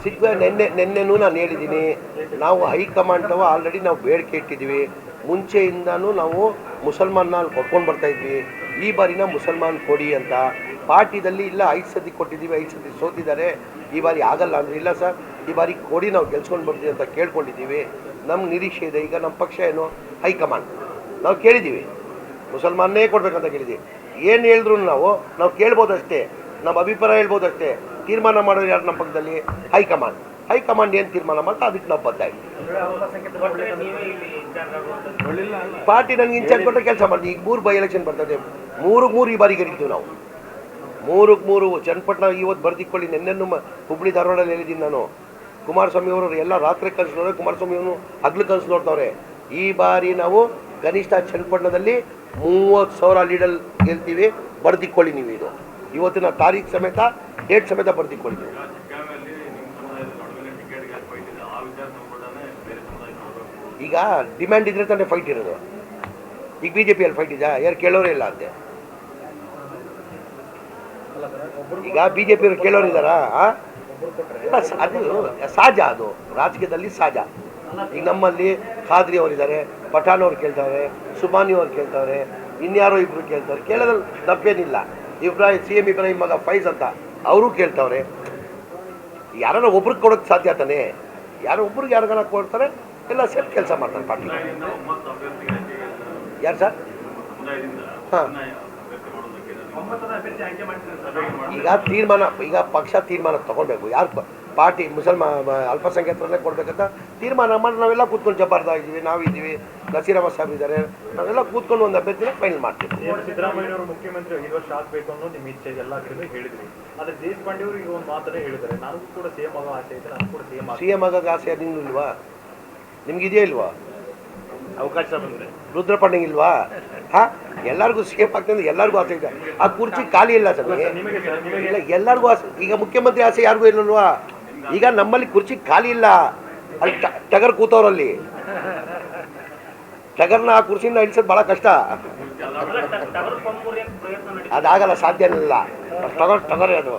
ಸಿಕ್ಕ ನೆನ್ನೆನೂ ನಾನು ಹೇಳಿದ್ದೀನಿ, ನಾವು ಹೈಕಮಾಂಡ್ ಆಲ್ರೆಡಿ ನಾವು ಬೇಡಿಕೆ ಇಟ್ಟಿದ್ದೀವಿ. ಮುಂಚೆಯಿಂದನೂ ನಾವು ಮುಸಲ್ಮಾನ್ನ ಕೊಟ್ಕೊಂಡು ಬರ್ತಾಯಿದ್ವಿ. ಈ ಬಾರಿನ ಮುಸಲ್ಮಾನ್ ಕೊಡಿ ಅಂತ ಪಾರ್ಟಿದಲ್ಲಿ ಇಲ್ಲ 5 ಸತಿ ಕೊಟ್ಟಿದ್ದೀವಿ, 5 ಸತಿ ಸೋತಿದ್ದಾರೆ, ಈ ಬಾರಿ ಆಗಲ್ಲ ಅಂದರೆ ಇಲ್ಲ ಸರ್ ಈ ಬಾರಿ ಕೊಡಿ ನಾವು ಗೆಲ್ಸ್ಕೊಂಡು ಬರ್ತೀವಿ ಅಂತ ಕೇಳ್ಕೊಂಡಿದ್ದೀವಿ. ನಮ್ಮ ನಿರೀಕ್ಷೆ ಇದೆ. ಈಗ ನಮ್ಮ ಪಕ್ಷ ಏನು ಹೈಕಮಾಂಡ್ ನಾವು ಕೇಳಿದ್ದೀವಿ, ಮುಸಲ್ಮಾನ್ನೇ ಕೊಡಬೇಕಂತ ಕೇಳಿದ್ದೀವಿ. ಏನು ಹೇಳಿದ್ರು ನಾವು ಕೇಳ್ಬೋದಷ್ಟೇ, ನಮ್ಮ ಅಭಿಪ್ರಾಯ ಹೇಳ್ಬೋದಷ್ಟೇ. ತೀರ್ಮಾನ ಮಾಡೋದು ಯಾರು ನಮ್ಮ ಪಕ್ಷದಲ್ಲಿ? ಹೈಕಮಾಂಡ್ ಏನು ತೀರ್ಮಾನ ಮಾಡ್ತಾ ಅದಕ್ಕೆ ನಾವು ಬದ್ಧ ಇದ್ದೀವಿ. ಪಾರ್ಟಿ ನನಗೆ ಇನ್ಚಾರ್ಜ್ ಕೊಟ್ಟರೆ ಕೆಲಸ ಮಾಡ್ತೀವಿ. ಈಗ 3 ಬೈ ಎಲೆಕ್ಷನ್ ಬರ್ತದೆ, 3 ಈ ಬಾರಿ ಗೆಲ್ತೀವಿ ನಾವು. 3 ಚನ್ನಪಟ್ಟಣ ಇವತ್ತು ಬರ್ದಿಕ್ಕೊಳ್ಳಿ. ನೆನ್ನೆನ್ನು ಹುಬ್ಳಿ ಧಾರವಾಡಲ್ಲಿ ಹೇಳಿದ್ದೀನಿ ನಾನು. ಕುಮಾರಸ್ವಾಮಿ ಅವರು ಎಲ್ಲ ರಾತ್ರಿ ಕನಸು ನೋಡ್ರೆ, ಕುಮಾರಸ್ವಾಮಿ ಅವರು ಹಗ್ಲು ಕನಸು ನೋಡ್ತಾವ್ರೆ. ಈ ಬಾರಿ ನಾವು ಕನಿಷ್ಠ ಚನ್ನಪಟ್ಟಣದಲ್ಲಿ 30,000 ಲೀಡಲ್ ಗೆಲ್ತೀವಿ. ಬರ್ದಿಕ್ಕೊಳ್ಳಿ ನೀವು. ಇದು ಇವತ್ತಿನ ತಾರೀಖು ಸಮೇತ ಡೇಟ್ ಸಮೇತ ಬರ್ದಿಕ್ಕೊಳ್ಳಿ. ಈಗ ಡಿಮ್ಯಾಂಡ್ ಇದ್ರೆ ತಾನೇ ಫೈಟ್ ಇರೋದು. ಈಗ BJPಯಲ್ಲಿ ಫೈಟ್ ಇದೆ, ಯಾರು ಕೇಳೋರೇ ಇಲ್ಲ ಅಂತೆ. ಈಗ BJಪಿಯವರು ಕೇಳೋರಿದ್ದಾರಾ? ಅದು ಸಹಜ, ಅದು ರಾಜಕೀಯದಲ್ಲಿ ಸಹಜ. ಈಗ ನಮ್ಮಲ್ಲಿ ಖಾದ್ರಿ ಅವರಿದ್ದಾರೆ, ಪಠಾಣ್ ಅವ್ರು ಕೇಳ್ತಾರೆ, ಸುಮಾನಿ ಅವ್ರು ಕೇಳ್ತಾರೆ, ಇನ್ಯಾರೋ ಇಬ್ಬರು ಕೇಳ್ತಾರೆ. ಕೇಳೋದ್ರಲ್ಲಿ ತಪ್ಪೇನಿಲ್ಲ. CM ಇಬ್ರಾಹಿಂ ಮಗ ಫೈಜ್ ಅಂತ ಅವರು ಕೇಳ್ತಾವ್ರೆ. ಯಾರನ್ನ ಒಬ್ರಿಗೆ ಕೊಡೋಕ್ಕೆ ಸಾಧ್ಯ ತಾನೆ? ಯಾರೋ ಒಬ್ರಿಗೆ ಯಾರಿಗಾನ ಕೊಡ್ತಾರೆ, ಎಲ್ಲ ಸೇರಿ ಕೆಲಸ ಮಾಡ್ತಾರೆ ಪಾರ್ಟಿ. ಯಾರು ಸರ್? ಹಾಂ, ಈಗ ಪಕ್ಷ ತೀರ್ಮಾನ ತಗೊಳ್ಬೇಕು. ಯಾರು ಪಾರ್ಟಿ ಅಲ್ಪಸಂಖ್ಯಾತರನ್ನೇ ಕೊಡ್ಬೇಕಂತ ತೀರ್ಮಾನ ಮಾಡಿ ನಾವೆಲ್ಲ ಕೂತ್ಕೊಂಡು ಜಬರ್ದಾ ಇದ್ದೀವಿ, ನಾವಿದ್ದೀವಿ, ನಸೀರಮ್ಮ ಸಾಹೇಬ್ ಇದ್ದಾರೆ, ನಾವೆಲ್ಲ ಕೂತ್ಕೊಂಡು ಒಂದು ಅಭ್ಯರ್ಥಿನ ಫೈನಲ್ ಮಾಡ್ತೀವಿ. ಸಿದ್ದರಾಮಯ್ಯ ಅವರು ಮುಖ್ಯಮಂತ್ರಿ 5 ವರ್ಷ ಆಗಬೇಕು ಅನ್ನೋ ನಿಮ್ಮ ಇಚ್ಛೆ ಎಲ್ಲ ಕಡೆ ಹೇಳಿದ್ರಿ. ಆದರೆ ದೇಶಪಾಂಡೆ ಅವರು ಈಗ ಒಂದು ಮಾತನ್ನೇ ಹೇಳಿದ್ದಾರೆ, ನನಗೂ ಕೂಡ CM ಆಗೋ ಆಸೆ ಇದೆ, ನಾನು ಕೂಡ CM ಆಗೋದು ಆಸೆ. ನಿಮ್ಗೆ ಇಲ್ವಾ? ನಿಮ್ಗಿದೆಯಾ ಇಲ್ವಾ ಅವಕಾಶ ಬಂದರೆ? ರುದ್ರಪಾಂಡೆಗೆ ಇಲ್ವಾ? ಹಾಂ, ಎಲ್ಲರಿಗೂ CM ಆಗ್ತದೆ, ಎಲ್ಲರಿಗೂ ಆಸೆ ಇದೆ. ಆ ಕುರ್ಚಿ ಖಾಲಿ ಇಲ್ಲ ಸರ್. ಇಲ್ಲ, ಎಲ್ಲರಿಗೂ ಆಸೆ. ಈಗ ಮುಖ್ಯಮಂತ್ರಿ ಆಸೆ ಯಾರಿಗೂ ಇಲ್ಲಲ್ವಾ? ಈಗ ನಮ್ಮಲ್ಲಿ ಕುರ್ಚಿ ಖಾಲಿ ಇಲ್ಲ. ಅಲ್ಲಿ ಟಗರ್ ಕೂತವ್ರಲ್ಲಿ. ಟಗರ್ನ ಆ ಕುರ್ಚಿನ ಇಳಿಸೋದು ಭಾಳ ಕಷ್ಟ. ಅದಾಗಲ್ಲ, ಸಾಧ್ಯನೇ ಇಲ್ಲ. ಟಗರೇ ಅದು.